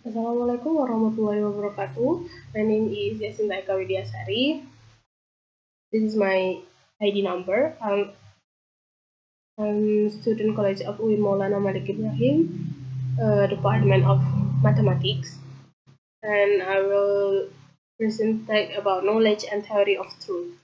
Assalamualaikum warahmatullahi wabarakatuh. My name is Yashinta Widyasari. This is my ID number. I'm student college of UI Maulana Malik Ibrahim, Department of Mathematics, and I will present about knowledge and theory of truth.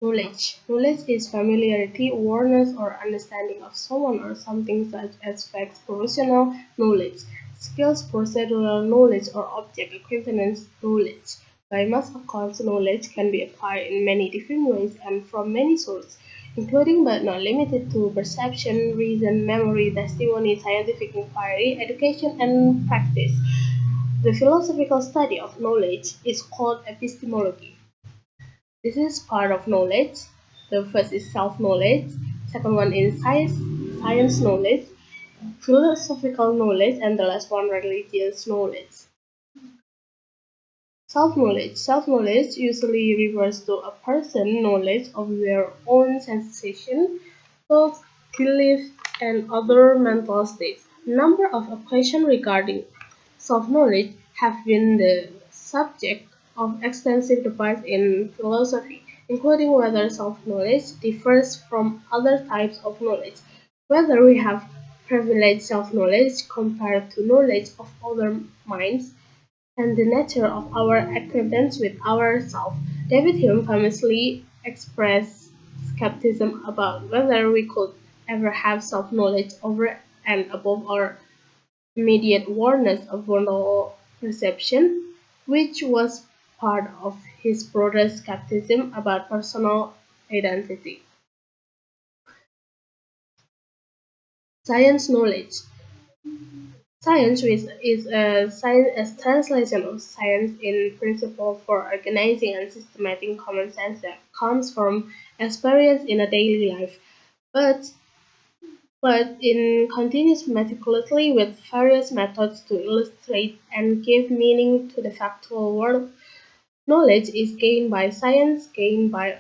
Knowledge. Knowledge is familiarity, awareness, or understanding of someone or something such as facts, professional knowledge, skills, procedural knowledge, or object acquaintance knowledge. By most accounts, knowledge can be acquired in many different ways and from many sources, including but not limited to perception, reason, memory, testimony, scientific inquiry, education, and practice. The philosophical study of knowledge is called epistemology. This is part of knowledge. The first is self-knowledge. Second one is science knowledge, philosophical knowledge, and the last one religious knowledge. Self-knowledge. Self-knowledge usually refers to a person's knowledge of their own sensation, thoughts, beliefs, and other mental states. A number of questions regarding self-knowledge have been the subject of extensive debate in philosophy, including whether self-knowledge differs from other types of knowledge, whether we have privileged self-knowledge compared to knowledge of other minds, and the nature of our acquaintance with ourselves. David Hume famously expressed skepticism about whether we could ever have self-knowledge over and above our immediate awareness of world perception, which was part of his broader skepticism about personal identity. Science knowledge. Science is a translation of science in principle for organizing and systematic common sense that comes from experience in a daily life, but in continues meticulously with various methods to illustrate and give meaning to the factual world. Knowledge is gained by science, gained by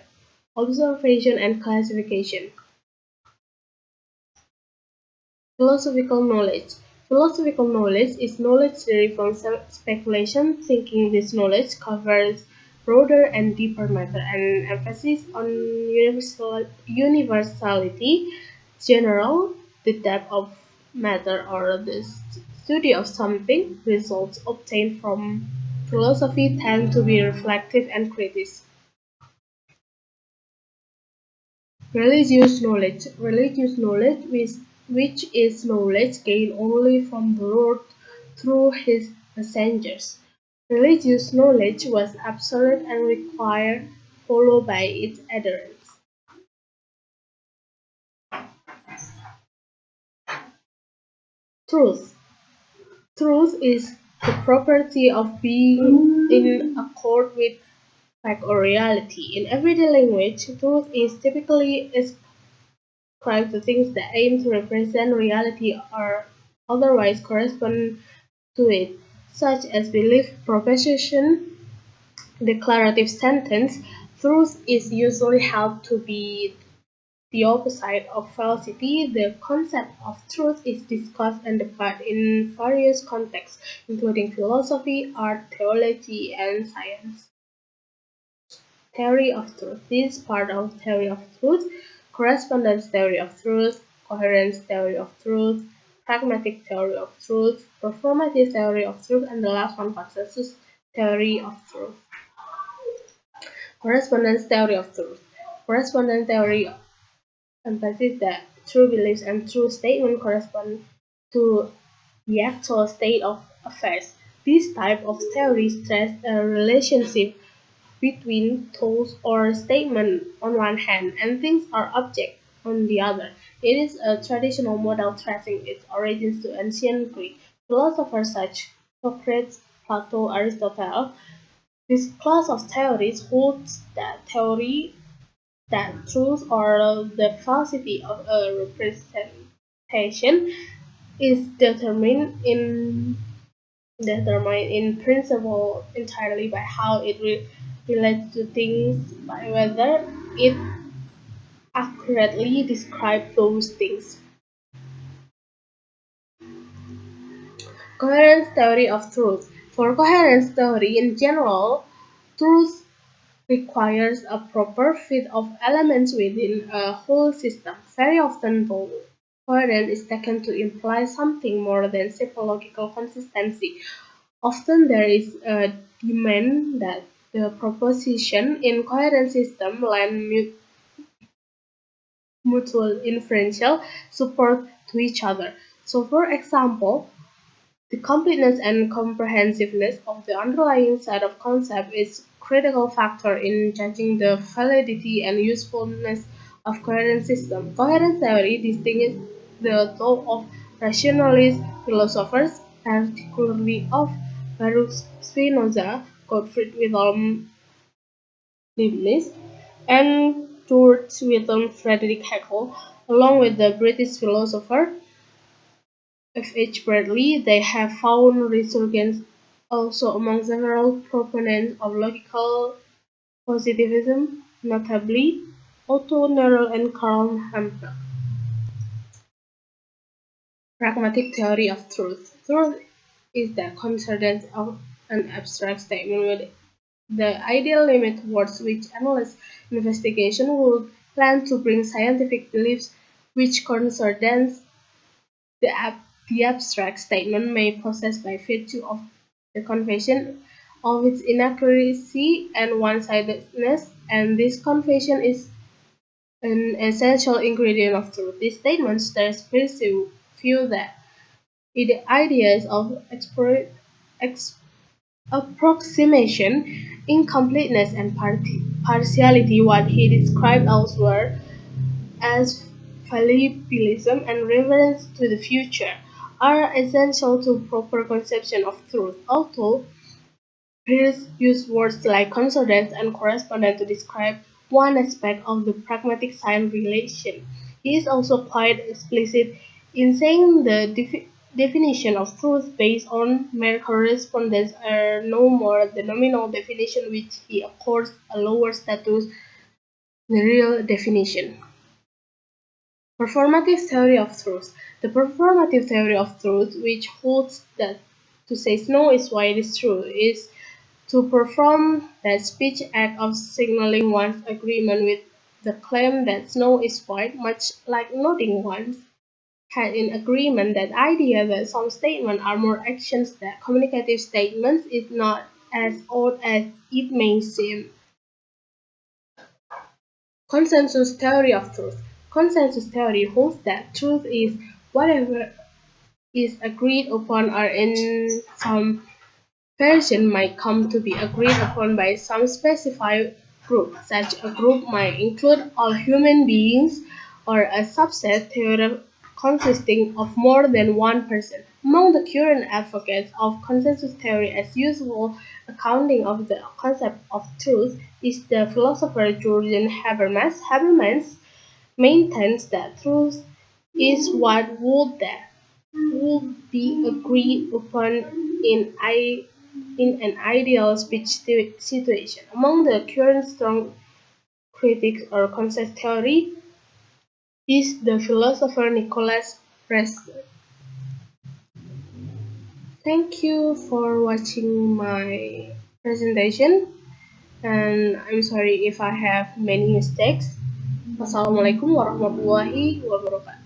observation and classification. Philosophical knowledge. Philosophical knowledge is knowledge derived from speculation, thinking. This knowledge covers broader and deeper matter and emphasis on universality, general, the depth of matter or the study of something. Results obtained from philosophy tend to be reflective and critical. Religious knowledge. Religious knowledge, which is knowledge gained only from the Lord through his messengers. Religious knowledge was absolute and required, followed by its adherents. Truth. Truth is the property of being in accord with fact or reality. In everyday language, truth is typically ascribed to things that aim to represent reality or otherwise correspond to it, such as belief, proposition, declarative sentence. Truth is usually held to be the opposite of falsity. The concept of truth is discussed and debated in various contexts, including philosophy, art, theology, and science. Theory of truth. This is part of theory of truth: correspondence theory of truth, coherence theory of truth, pragmatic theory of truth, performative theory of truth, and the last one, consensus theory of truth. Correspondence theory of truth. Correspondence theory emphasizes that true beliefs and true statements correspond to the actual state of affairs. This type of theory stresses a relationship between thoughts or statements on one hand and things or objects on the other. It is a traditional model tracing its origins to ancient Greek philosophers such Socrates, Plato, Aristotle. This class of theories holds that truth or the falsity of a representation is determined in principle entirely by how it relates to things, by whether it accurately describes those things. Coherence theory of truth. For coherence theory in general, truth requires a proper fit of elements within a whole system. Very often, though, coherence is taken to imply something more than simple logical consistency. Often there is a demand that the proposition in coherent system lend mutual inferential support to each other. So, for example, the completeness and comprehensiveness of the underlying set of concepts is a critical factor in judging the validity and usefulness of coherent system. Coherent theory distinguishes the thought of rationalist philosophers, particularly of Baruch Spinoza, Gottfried Wilhelm Leibniz, and George Wilhelm Friedrich Hegel, along with the British philosopher F. H. Bradley. They have found resurgence also among several proponents of logical positivism, notably Otto Norrell and Karl Hamper. Pragmatic theory of truth. Truth is the concordance of an abstract statement with the ideal limit towards which analyst investigation would plan to bring scientific beliefs which concordance the abstract statement may possess by virtue of the confession of its inaccuracy and one-sidedness, and this confession is an essential ingredient of truth. These statements expressive view that the ideas of ex- approximation, incompleteness, and partiality, what he described elsewhere as fallibilism and reference to the future, are essential to proper conception of truth. Although Peirce used words like consonance and correspondence to describe one aspect of the pragmatic sign relation, he is also quite explicit in saying the definition of truth based on mere correspondence are no more the nominal definition which he accords a lower status than the real definition. Performative theory of truth. The performative theory of truth, which holds that to say snow is white is true, is to perform that speech act of signaling one's agreement with the claim that snow is white, much like nodding one's head in agreement. That idea that some statements are more actions than communicative statements is not as odd as it may seem. Consensus theory of truth. Consensus theory holds that truth is whatever is agreed upon or in some version might come to be agreed upon by some specified group. Such a group might include all human beings or a subset theory consisting of more than one person. Among the current advocates of consensus theory as usual accounting of the concept of truth is the philosopher Jürgen Habermas. Habermas maintains that truth is what would be agreed upon in in an ideal speech situation. Among the current strong critics of concept theory is the philosopher Nicholas Presley. Thank you for watching my presentation, and I'm sorry if I have many mistakes. Wassalamualaikum warahmatullahi wabarakatuh.